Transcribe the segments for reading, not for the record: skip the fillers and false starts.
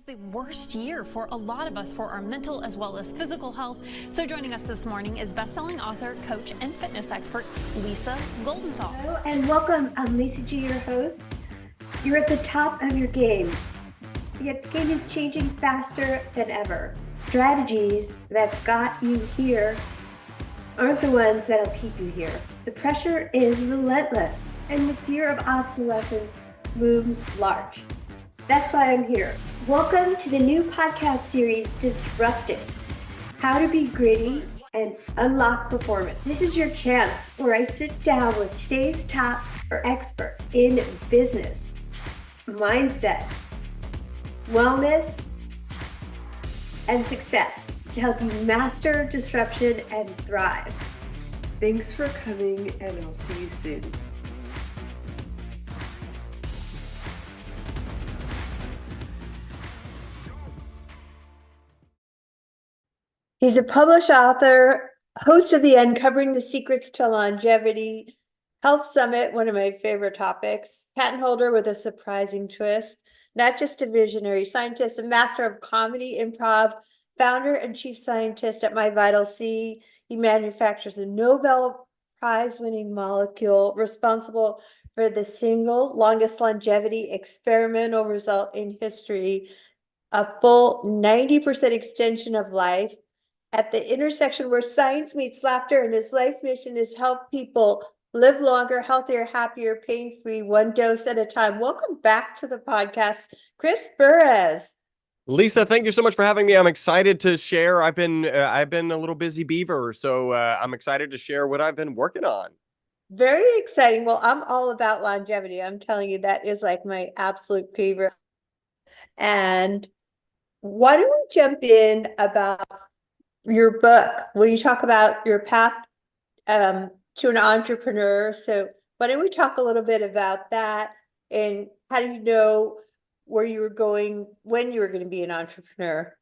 The worst year for a lot of us for our mental as well as physical health. So joining us this morning is best-selling author, coach, and fitness expert, Lisa Goldenthal. Hello and welcome. I'm Lisa G, your host. You're at the top of your game, yet the game is changing faster than ever. Strategies that got you here aren't the ones that'll keep you here. The pressure is relentless and the fear of obsolescence looms large. That's why I'm here. Welcome to the new podcast series, Disrupted, How to Be Gritty and Unlock Performance. This is your chance where I sit down with today's top experts in business, mindset, wellness, and success to help you master disruption and thrive. Thanks for coming, and I'll see you soon. He's a published author, host of the Uncovering the Secrets to Longevity Health Summit, one of my favorite topics, patent holder with a surprising twist, not just a visionary scientist, a master of comedy, improv, founder and chief scientist at My Vital C. He manufactures a Nobel Prize-winning molecule responsible for the single longest longevity experimental result in history, a full 90% extension of life. At the intersection where science meets laughter, and his life mission is help people live longer, healthier, happier, pain-free, one dose at a time. Welcome back to the podcast, Chris Burres. Lisa, thank you so much for having me. I'm excited to share. I've been a little busy beaver, so I'm excited to share what I've been working on. Very exciting. Well, I'm all about longevity. I'm telling you, that is like my absolute favorite. And why don't we jump in about your book? Will you talk about your path to an entrepreneur? So why don't we talk a little bit about that, and how did you know where you were going, when you were going to be an entrepreneur?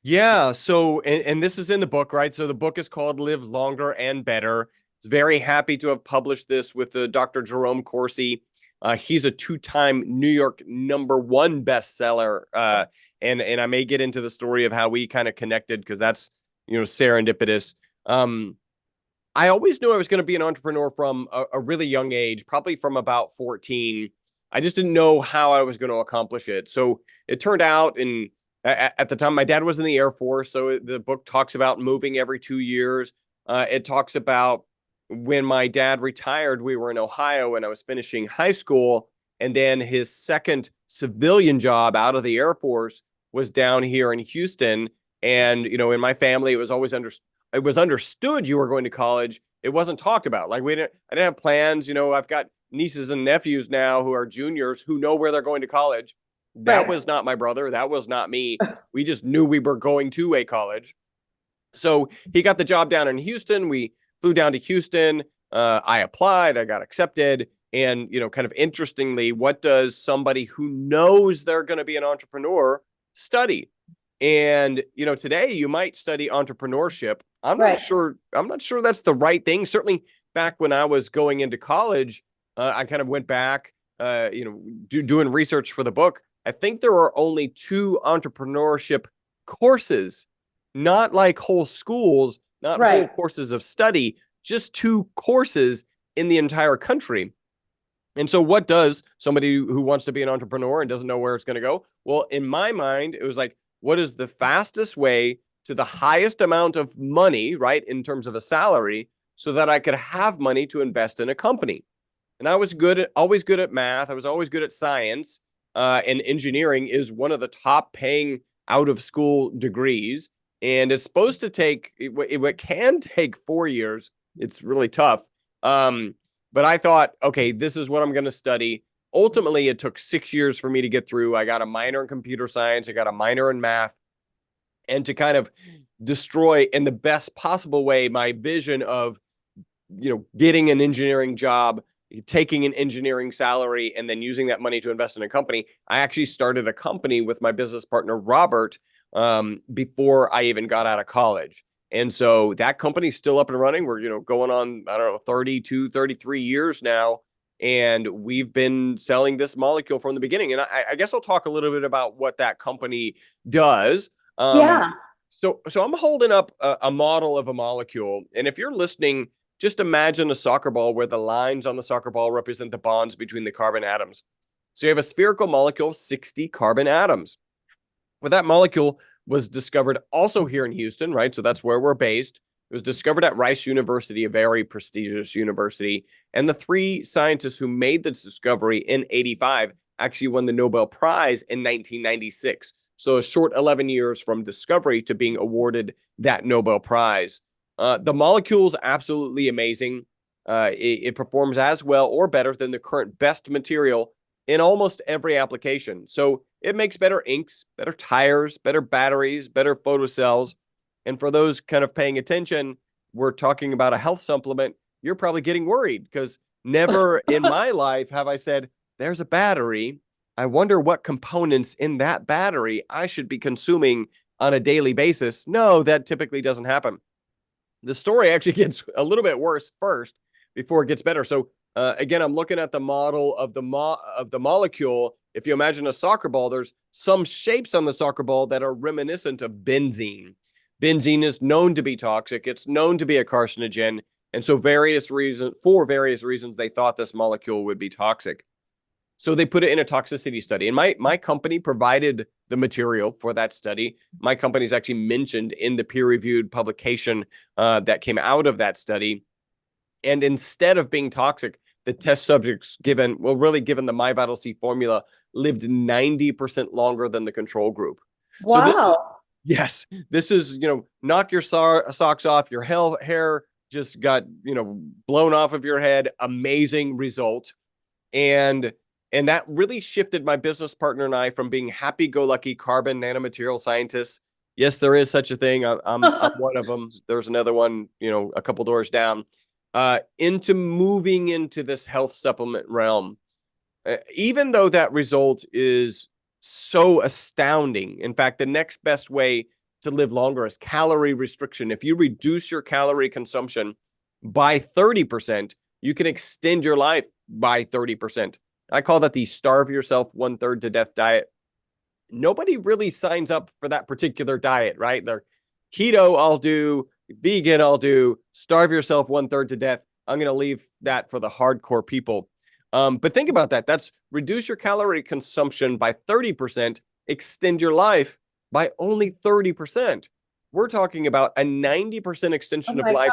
Yeah, so and this is in the book, right? So the book is called Live Longer and Better. It's very happy to have published this with Dr. Jerome Corsi. He's a two-time New York #1 bestseller, and I may get into the story of how we kind of connected, because that's serendipitous. I always knew I was going to be an entrepreneur from a really young age, probably from about 14. I just didn't know how I was going to accomplish it. So it turned out, at the time, my dad was in the Air Force. So the book talks about moving every 2 years. It talks about when my dad retired, we were in Ohio and I was finishing high school. And then his second civilian job out of the Air Force was down here in Houston. And, in my family, it was always understood you were going to college. It wasn't talked about. Like I didn't have plans. I've got nieces and nephews now who are juniors who know where they're going to college. That was not my brother. That was not me. We just knew we were going to a college. So he got the job down in Houston. We flew down to Houston. I applied. I got accepted. And, kind of interestingly, what does somebody who knows they're going to be an entrepreneur study? And, today you might study entrepreneurship. I'm not sure that's the right thing. Certainly back when I was going into college, I kind of went back, doing research for the book. I think there are only 2 entrepreneurship courses, not like whole schools, not whole courses of study, just 2 courses in the entire country. And so what does somebody who wants to be an entrepreneur and doesn't know where it's going to go? Well, in my mind, it was like, what is the fastest way to the highest amount of money, right, in terms of a salary, so that I could have money to invest in a company? And I was always good at math. I was always good at science. And engineering is one of the top paying out of school degrees. And it's supposed to take, it can take 4 years. It's really tough. But I thought, okay, this is what I'm going to study. Ultimately, it took 6 years for me to get through. I got a minor in computer science. I got a minor in math. And to kind of destroy in the best possible way my vision of, getting an engineering job, taking an engineering salary, and then using that money to invest in a company, I actually started a company with my business partner, Robert, before I even got out of college. And so that company's still up and running. We're, going on, 32, 33 years now. And we've been selling this molecule from the beginning. And I guess I'll talk a little bit about what that company does. Yeah. So I'm holding up a model of a molecule. And if you're listening, just imagine a soccer ball where the lines on the soccer ball represent the bonds between the carbon atoms. So you have a spherical molecule, 60 carbon atoms. Well, that molecule was discovered also here in Houston, right? So that's where we're based. It was discovered at Rice University, a very prestigious university. And the three scientists who made this discovery in 85 actually won the Nobel Prize in 1996. So a short 11 years from discovery to being awarded that Nobel Prize. The molecule is absolutely amazing. It performs as well or better than the current best material in almost every application. So it makes better inks, better tires, better batteries, better photocells. And for those kind of paying attention, we're talking about a health supplement. You're probably getting worried because never in my life have I said, there's a battery. I wonder what components in that battery I should be consuming on a daily basis. No, that typically doesn't happen. The story actually gets a little bit worse first before it gets better. So again, I'm looking at the model of the molecule. If you imagine a soccer ball, there's some shapes on the soccer ball that are reminiscent of benzene. Benzene is known to be toxic. It's known to be a carcinogen. And so for various reasons, they thought this molecule would be toxic. So they put it in a toxicity study. And my company provided the material for that study. My company is actually mentioned in the peer-reviewed publication that came out of that study. And instead of being toxic, the test subjects given the MyVitalC formula lived 90% longer than the control group. Wow. Yes, this is, knock your socks off, your hair just got, blown off of your head. Amazing result. And that really shifted my business partner and I from being happy-go-lucky carbon nanomaterial scientists. Yes, there is such a thing. I'm one of them. There's another one, a couple doors down, into moving into this health supplement realm. Even though that result is so astounding. In fact, the next best way to live longer is calorie restriction. If you reduce your calorie consumption by 30%, you can extend your life by 30%. I call that the starve yourself 1/3 to death diet. Nobody really signs up for that particular diet, right? They're keto, I'll do, vegan, I'll do, starve yourself 1/3 to death. I'm going to leave that for the hardcore people. But think about that. That's reduce your calorie consumption by 30%, extend your life by only 30%. We're talking about a 90% extension of life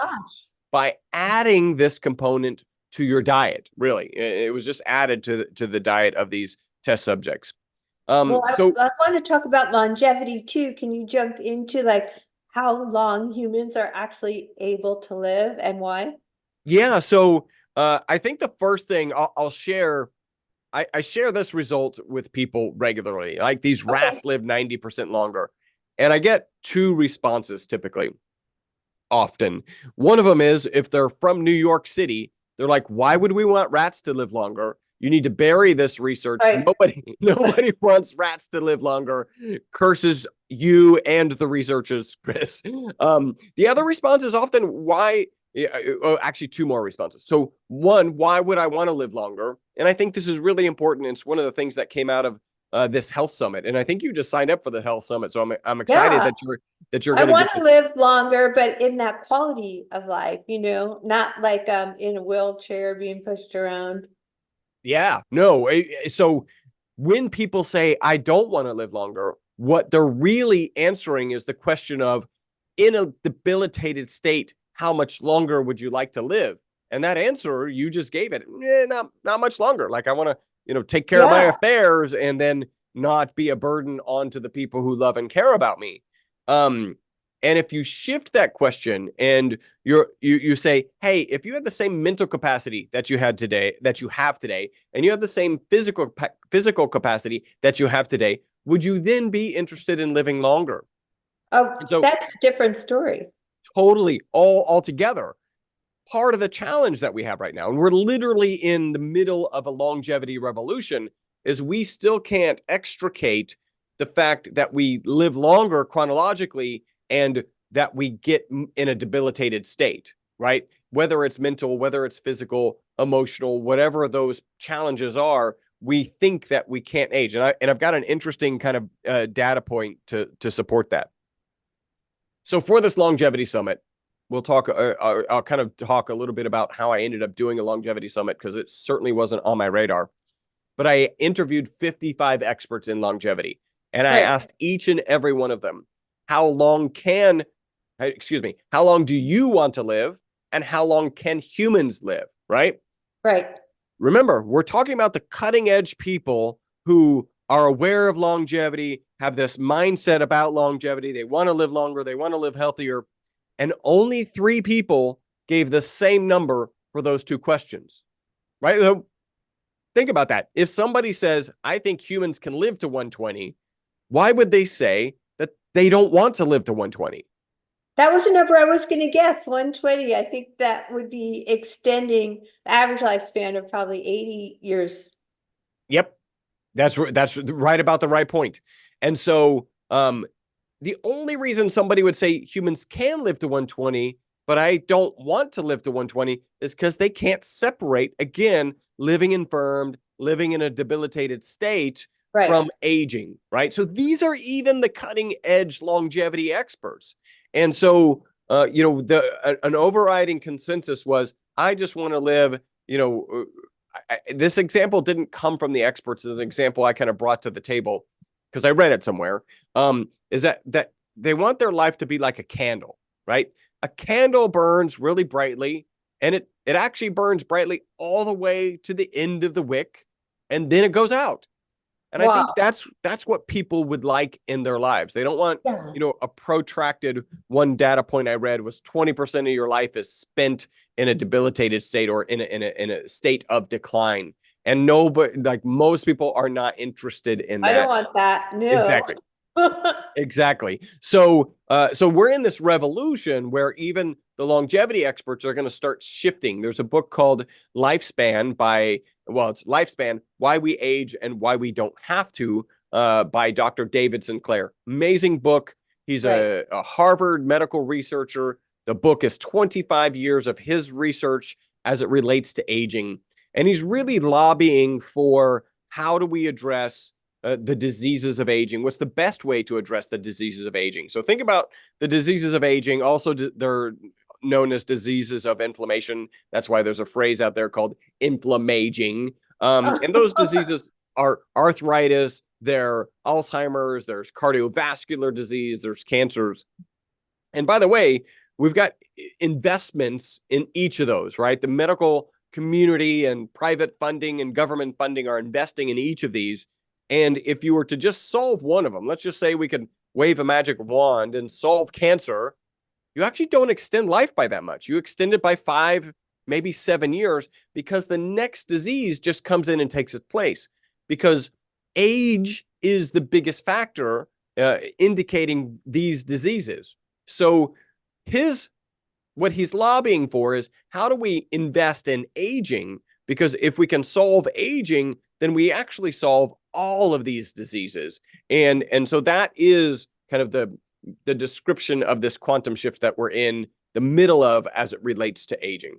by adding this component to your diet. Really, it was just added to the diet of these test subjects. I want to talk about longevity too. Can you jump into how long humans are actually able to live and why? Yeah. So I think the first thing I'll share, I share this result with people regularly. Like these rats live 90% longer. And I get two responses typically, often. One of them is if they're from New York City, they're like, why would we want rats to live longer? You need to bury this research. Right. Nobody wants rats to live longer. Curses you and the researchers, Chris. The other response is often why. Actually, two more responses. So one, why would I want to live longer? And I think this is really important. It's one of the things that came out of this health summit. And I think you just signed up for the health summit. So I'm excited that you're I want to live longer, but in that quality of life, not like in a wheelchair being pushed around. Yeah, no. So when people say, I don't want to live longer, what they're really answering is the question of, in a debilitated state, how much longer would you like to live? And that answer, you just gave it, not much longer. Like I want to, take care of my affairs and then not be a burden onto the people who love and care about me. And if you shift that question and you say, hey, if you had the same mental capacity that you have today, and you have the same physical capacity that you have today, would you then be interested in living longer? Oh, so that's a different story. Totally, all together. Part of the challenge that we have right now, and we're literally in the middle of a longevity revolution, is we still can't extricate the fact that we live longer chronologically and that we get in a debilitated state, right? whether it's mental, whether it's physical, emotional, whatever those challenges are, we think that we can't age. And I've got an interesting kind of data point to support that. So for this longevity summit, we'll talk, I'll kind of talk a little bit about how I ended up doing a longevity summit, because it certainly wasn't on my radar. But I interviewed 55 experts in longevity, and I asked each and every one of them, how long do you want to live, and how long can humans live, right? Right. Remember, we're talking about the cutting edge people who are aware of longevity, have this mindset about longevity. They want to live longer. They want to live healthier. And only 3 people gave the same number for those 2 questions, right? So think about that. If somebody says, I think humans can live to 120, why would they say that they don't want to live to 120? That was the number I was going to guess, 120. I think that would be extending the average lifespan of probably 80 years. Yep. That's right about the right point. And so the only reason somebody would say humans can live to 120, but I don't want to live to 120, is because they can't separate, again, living infirmed, living in a debilitated state from aging, right? So these are even the cutting edge longevity experts. And so, an overriding consensus was, I just want to live, this example didn't come from the experts. It's an example I kind of brought to the table because I read it somewhere, is that they want their life to be like a candle, right? A candle burns really brightly, and it actually burns brightly all the way to the end of the wick, and then it goes out. And I think that's what people would like in their lives. They don't want, a protracted, one data point I read was 20% of your life is spent in a debilitated state or in a state of decline. And nobody, like most people, are not interested in that. I don't want that. No. Exactly. Exactly. So we're in this revolution where even the longevity experts are going to start shifting. There's a book called Lifespan it's Lifespan, Why We Age and Why We Don't Have to, by Dr. David Sinclair. Amazing book. He's a Harvard medical researcher. The book is 25 years of his research as it relates to aging. And he's really lobbying for, how do we address the diseases of aging? What's the best way to address the diseases of aging? So think about the diseases of aging. Also, they're known as diseases of inflammation. That's why there's a phrase out there called inflammaging. And those diseases are arthritis, they're Alzheimer's, there's cardiovascular disease, there's cancers. And by the way, we've got investments in each of those, right? The medical community and private funding and government funding are investing in each of these. And if you were to just solve one of them, let's just say we could wave a magic wand and solve cancer, you actually don't extend life by that much. You extend it by 5, maybe 7 years, because the next disease just comes in and takes its place. Because age is the biggest factor indicating these diseases. So what he's lobbying for is, how do we invest in aging? Because if we can solve aging, then we actually solve all of these diseases. And so that is kind of the description of this quantum shift that we're in the middle of as it relates to aging.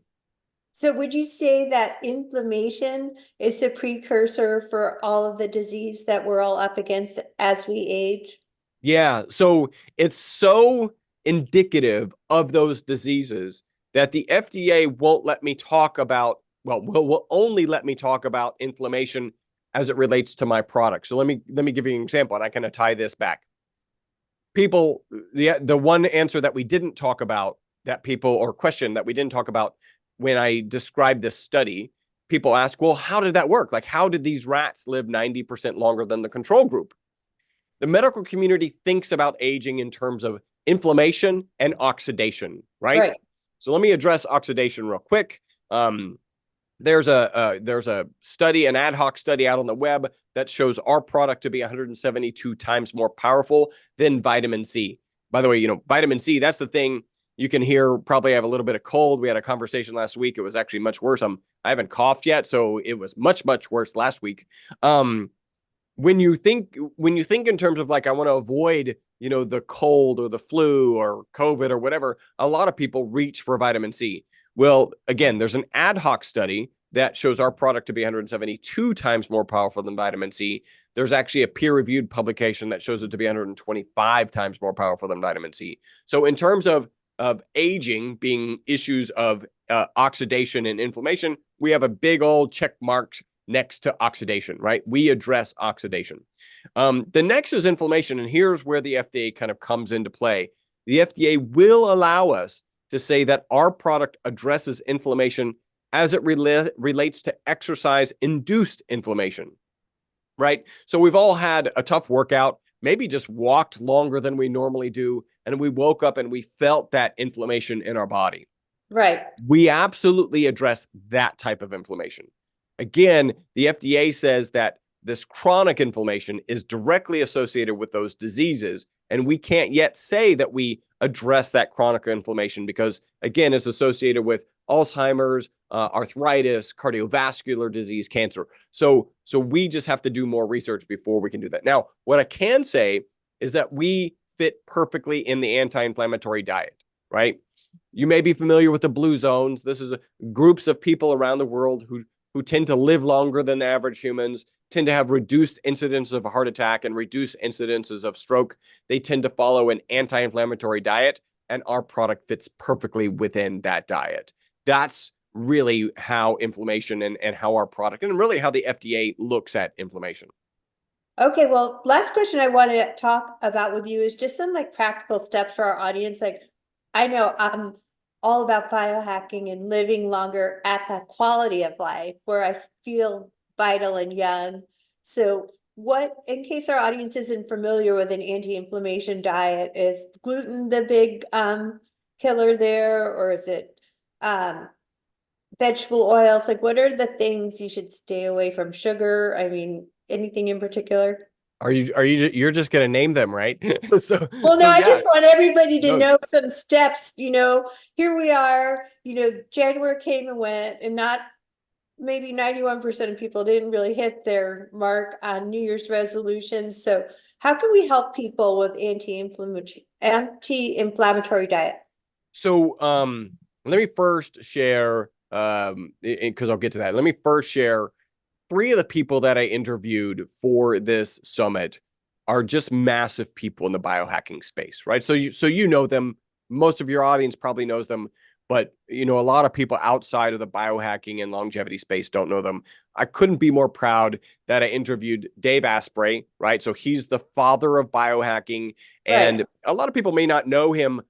So would you say that inflammation is the precursor for all of the disease that we're all up against as we age? Yeah. So it's so indicative of those diseases that the FDA won't let me talk about, will only let me talk about inflammation as it relates to my product. So let me give you an example, and I kind of tie this back. People, the one answer that we didn't talk about, question that we didn't talk about when I described this study, people ask, well, how did that work? Like, how did these rats live 90% longer than the control group? The medical community thinks about aging in terms of inflammation and oxidation, right? So let me address oxidation real quick. There's a study, an ad hoc study out on the web that shows our product to be 172 times more powerful than vitamin C. By the way, vitamin C, that's the thing you can hear. Probably have a little bit of cold. We had a conversation last week. It was actually much worse. I haven't coughed yet, so it was much, much worse last week. When you think in terms of like, I want to avoid, the cold or the flu or COVID or whatever, a lot of people reach for vitamin C. Well, again, there's an ad hoc study that shows our product to be 172 times more powerful than vitamin C. There's actually a peer-reviewed publication that shows it to be 125 times more powerful than vitamin C. So in terms of aging being issues of oxidation and inflammation, we have a big old check mark next to oxidation, right? We address oxidation. The next is inflammation, and here's where the FDA kind of comes into play. The FDA will allow us to say that our product addresses inflammation as it relates to exercise-induced inflammation, right? So we've all had a tough workout, maybe just walked longer than we normally do, and we woke up and we felt that inflammation in our body. Right. We absolutely address that type of inflammation. Again, the FDA says that this chronic inflammation is directly associated with those diseases, and we can't yet say that we address that chronic inflammation because, again, it's associated with Alzheimer's, arthritis, cardiovascular disease, cancer. So we just have to do more research before we can do that. Now, what I can say is that we fit perfectly in the anti-inflammatory diet, right? You may be familiar with the blue zones. This is groups of people around the world who tend to live longer than the average humans, tend to have reduced incidence of a heart attack and reduced incidences of stroke. They tend to follow an anti-inflammatory diet, and our product fits perfectly within that diet. That's really how inflammation and how our product and really how the FDA looks at inflammation. Okay, well, last question I want to talk about with you is just some like practical steps for our audience. Like, I know I'm all about biohacking and living longer at that quality of life where I feel vital and young. So what, in case our audience isn't familiar with an anti-inflammation diet, is gluten the big killer there, or is it vegetable oils? Like, what are the things you should stay away from? Sugar? I mean, anything in particular? You're just going to name them, right? Well, no, I just want everybody to No. know some steps, here we are, January came and went, and not maybe 91% of people didn't really hit their mark on New Year's resolutions. So how can we help people with anti-inflammatory diet? So let me first share, because I'll get to that. Let me first share 3 of the people that I interviewed for this summit are just massive people in the biohacking space, right? So you know them. Most of your audience probably knows them, but a lot of people outside of the biohacking and longevity space don't know them. I couldn't be more proud that I interviewed Dave Asprey, right? So he's the father of biohacking, and Right. a lot of people may not know him,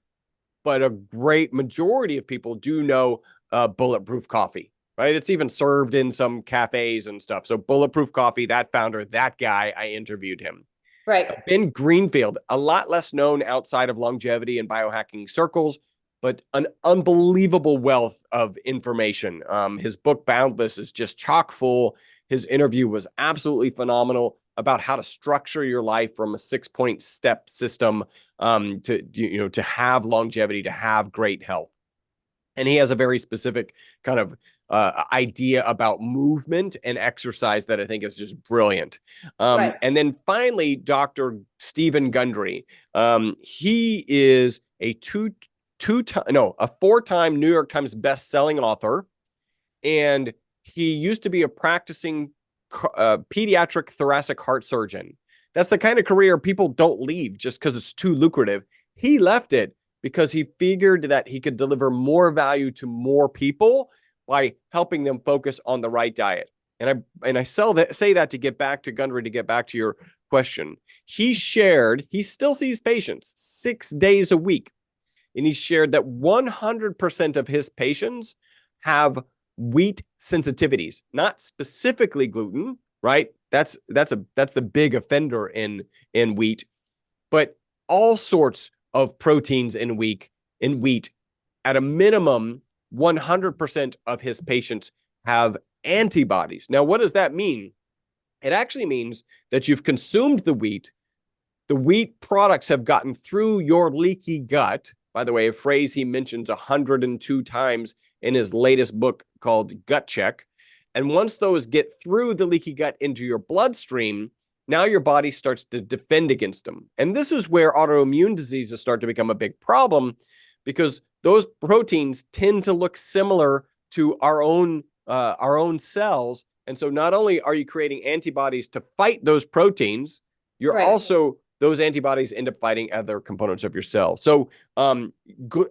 but a great majority of people do know Bulletproof Coffee, right? It's even served in some cafes and stuff. So Bulletproof Coffee, that founder, that guy, I interviewed him. Right. Ben Greenfield, a lot less known outside of longevity and biohacking circles, but an unbelievable wealth of information. His book Boundless is just chock full. His interview was absolutely phenomenal about how to structure your life from a 6-point step system to have longevity, to have great health. And he has a very specific kind of idea about movement and exercise that I think is just brilliant. Right. And then finally, Dr. Stephen Gundry. He is a 4-time New York Times best-selling author, and he used to be a practicing pediatric thoracic heart surgeon. That's the kind of career people don't leave just because it's too lucrative. He left it because he figured that he could deliver more value to more people by helping them focus on the right diet. And I say that to get back to Gundry, to get back to your question. He still sees patients 6 days a week. And he shared that 100% of his patients have wheat sensitivities, not specifically gluten, right? That's the big offender in wheat, but all sorts of proteins in wheat. At a minimum, 100% of his patients have antibodies. Now, what does that mean? It actually means that you've consumed the wheat products have gotten through your leaky gut. By the way, a phrase he mentions 102 times in his latest book called Gut Check. And once those get through the leaky gut into your bloodstream, now your body starts to defend against them. And this is where autoimmune diseases start to become a big problem, because those proteins tend to look similar to our own cells. And so not only are you creating antibodies to fight those proteins, you're Right. also, those antibodies end up fighting other components of your cell. So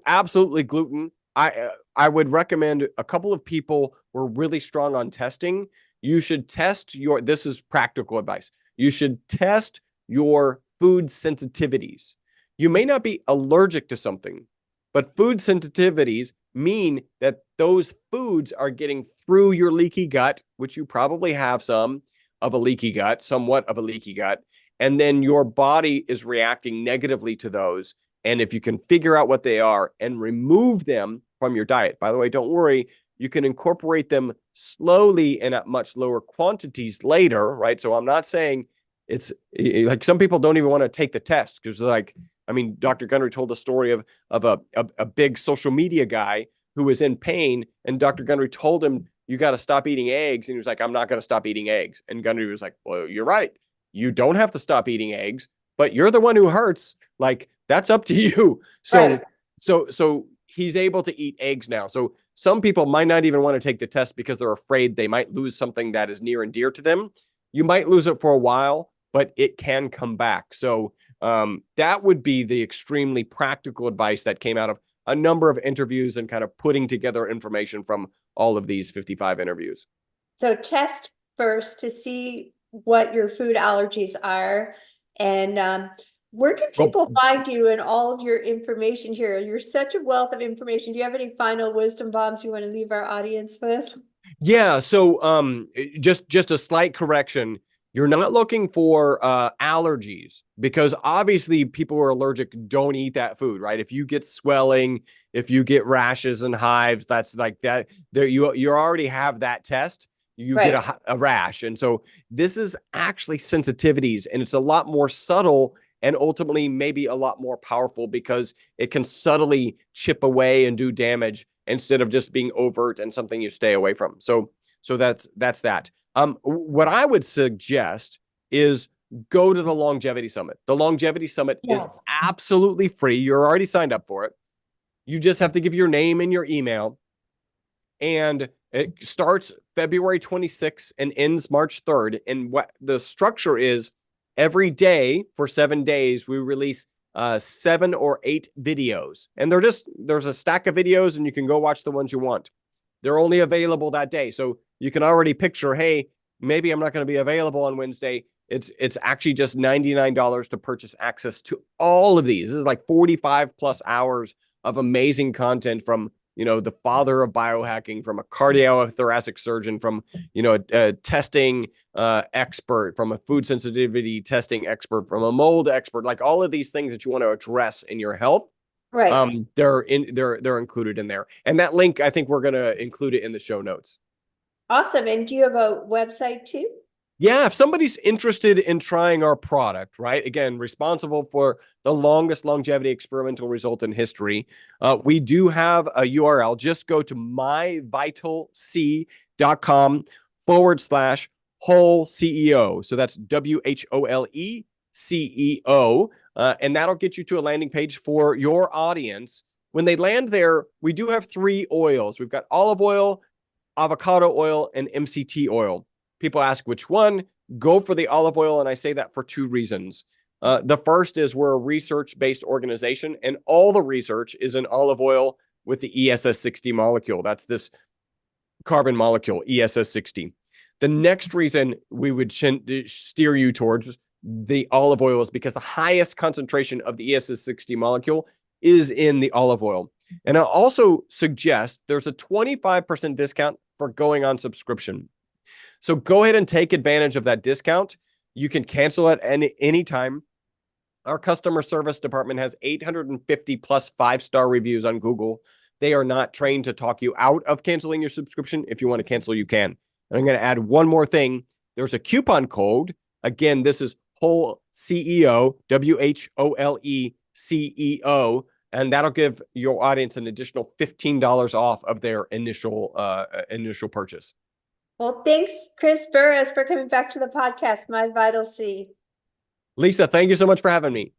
absolutely gluten. I would recommend a couple of people who are really strong on testing. You should test this is practical advice. You should test your food sensitivities. You may not be allergic to something, but food sensitivities mean that those foods are getting through your leaky gut, which you probably have some of a leaky gut, somewhat of a leaky gut, and then your body is reacting negatively to those. And if you can figure out what they are and remove them from your diet, by the way, don't worry, you can incorporate them slowly and at much lower quantities later, right? So I'm not saying it's like some people don't even want to take the test because like, I mean, Dr. Gundry told the story of a big social media guy who was in pain, and Dr. Gundry told him, you got to stop eating eggs. And he was like, I'm not going to stop eating eggs. And Gundry was like, well, you're right. You don't have to stop eating eggs, but you're the one who hurts. Like, that's up to you. So, Right. so he's able to eat eggs now. So some people might not even want to take the test because they're afraid they might lose something that is near and dear to them. You might lose it for a while, but it can come back. So that would be the extremely practical advice that came out of a number of interviews and kind of putting together information from all of these 55 interviews. So test first to see what your food allergies are. And where can people find you and all of your information here? You're such a wealth of information. Do you have any final wisdom bombs you want to leave our audience with? Yeah. So just a slight correction. You're not looking for allergies because obviously people who are allergic don't eat that food, right? If you get swelling, if you get rashes and hives, that's like that. There you already have that test. You Right. get a rash. And so this is actually sensitivities, and it's a lot more subtle and ultimately maybe a lot more powerful because it can subtly chip away and do damage instead of just being overt and something you stay away from. So that's that. What I would suggest is go to the Longevity Summit. The Longevity Summit is Yes. absolutely free. You're already signed up for it. You just have to give your name and your email. And it starts February 26th and ends March 3rd. And what the structure is, every day for 7 days, we release 7 or 8 videos. And there's a stack of videos and you can go watch the ones you want. They're only available that day. So you can already picture, hey, maybe I'm not going to be available on Wednesday. It's actually just $99 to purchase access to all of these. This is like 45 plus hours of amazing content from, the father of biohacking, from a cardiothoracic surgeon, from, a testing expert, from a food sensitivity testing expert, from a mold expert, like all of these things that you want to address in your health. Right. They're included in there. And that link, I think we're going to include it in the show notes. Awesome. And do you have a website too? Yeah, if somebody's interested in trying our product, right? Again, responsible for the longest longevity experimental result in history. We do have a URL. Just go to myvitalc.com/WholeCEO. So that's WHOLECEO. And that'll get you to a landing page for your audience. When they land there, we do have 3 oils. We've got olive oil, avocado oil, and MCT oil. People ask which one. Go for the olive oil, and I say that for 2 reasons. The first is we're a research-based organization, and all the research is in olive oil with the ESS60 molecule. That's this carbon molecule, ESS60. The next reason we would steer you towards the olive oil is because the highest concentration of the ESS60 molecule is in the olive oil. And I'll also suggest there's a 25% discount for going on subscription. So go ahead and take advantage of that discount. You can cancel at any time. Our customer service department has 850 plus 5-star reviews on Google. They are not trained to talk you out of canceling your subscription. If you want to cancel, you can. And I'm going to add one more thing. There's a coupon code. Again, this is WholeCEO, WHOLECEO. And that'll give your audience an additional $15 off of their initial purchase. Well, thanks, Chris Burres, for coming back to the podcast, My Vital C. Lisa, thank you so much for having me.